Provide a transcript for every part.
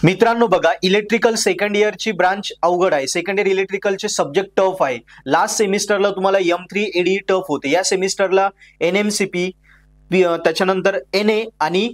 मित्रांनो बघा, electrical second इयरची branch अवघड आहे. सेकंड इयर इलेक्ट्रिकलचे सब्जेक्ट टफ आहे. लास्ट सेमिस्टरला तुम्हाला M3 ADE टफ होते. या सेमिस्टरला NMCP त्याच्यानंतर NA आणि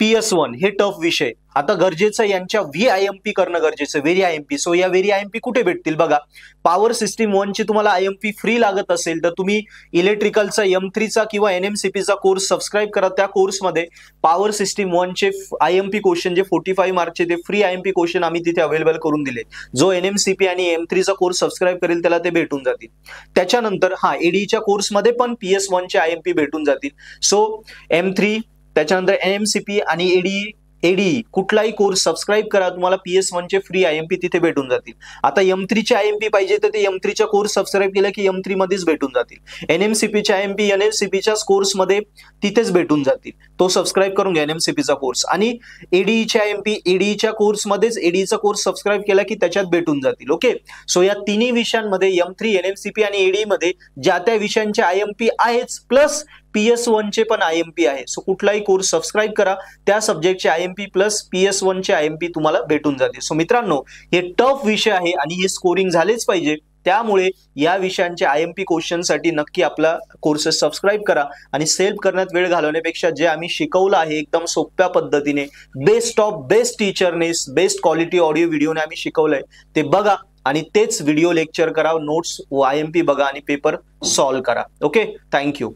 PS1 हे टफ विषय. आता गरजेचं यांच्या VIMP करणं गरजेचं, व्हेरी IMP. सो या व्हेरी IMP कुठे भेटतील बघा. पॉवर सिस्टीम 1 ची तुम्हाला IMP फ्री लागत असेल तर तुम्ही इलेक्ट्रिकलचा M3 चा किंवा NMCP चा कोर्स सबस्क्राइब करा. त्या कोर्समध्ये पॉवर सिस्टीम 1 चे IMP क्वेश्चन जे 45 मार्कचे ते फ्री IMP क्वेश्चन आम्ही तिथे अवेलेबल करून दिले. जो NMCP आणि M3 चा कोर्स सबस्क्राइब करेल त्याला ते भेटून जातील. त्याच्यानंतर ADE च्या कोर्समध्ये पण PS1 चे IMP भेटून जातील. सो M3 त्याच्यानंतर NMCP आणि ADE कुठलाही कोर्स सबस्क्राइब करा, तुम्हाला PS1 चे फ्री IMP तिथे भेटून जातील. आता M3 चे IMP पाहिजे तर ते M3 च्या कोर्स सबस्क्राइब केलं की M3 मध्येच भेटून जातील. NMCP चे IMP NMCP च्या कोर्स मध्ये तिथेच भेटून जातील. तो सबस्क्राइब करून घ्या NMCP चा कोर्स. आणि ADE चे IMP ADE च्या कोर्स मध्येच ADE चा कोर्स सबस्क्राइब केला की त्याच्यात भेटून जातील. ओके, सो या तिन्ही विषयांमध्ये M3 NMCP आणि ADE मध्ये ज्या त्या विषयांचे IMP आहेच, प्लस PS1 चे पण IMP आहे. सो कुठलाही कोर्स सबस्क्राइब करा, त्या सब्जेक्टचे IMP प्लस PS1 चे IMP तुम्हाला भेटून जातील. सो मित्रांनो, हे टफ विषय आहे आणि हे स्कोरिंग झालेच पाहिजे. त्यामुळे या विषयांचे IMP क्वेश्चन साठी नक्की आपला कोर्सेस सबस्क्राइब करा. आणि सेल्फ करण्यात वेळ घालवण्यापेक्षा जे आम्ही शिकवलं आहे एकदम सोप्या पद्धतीने, बेस्ट ऑफ बेस्ट टीचरने, बेस्ट क्वालिटी ऑडिओ व्हिडिओने आम्ही शिकवलंय, ते बघा आणि तेच व्हिडिओ लेक्चर करा, नोट्स IMP बघा आणि पेपर सॉल्व्ह करा. Okay, thank you.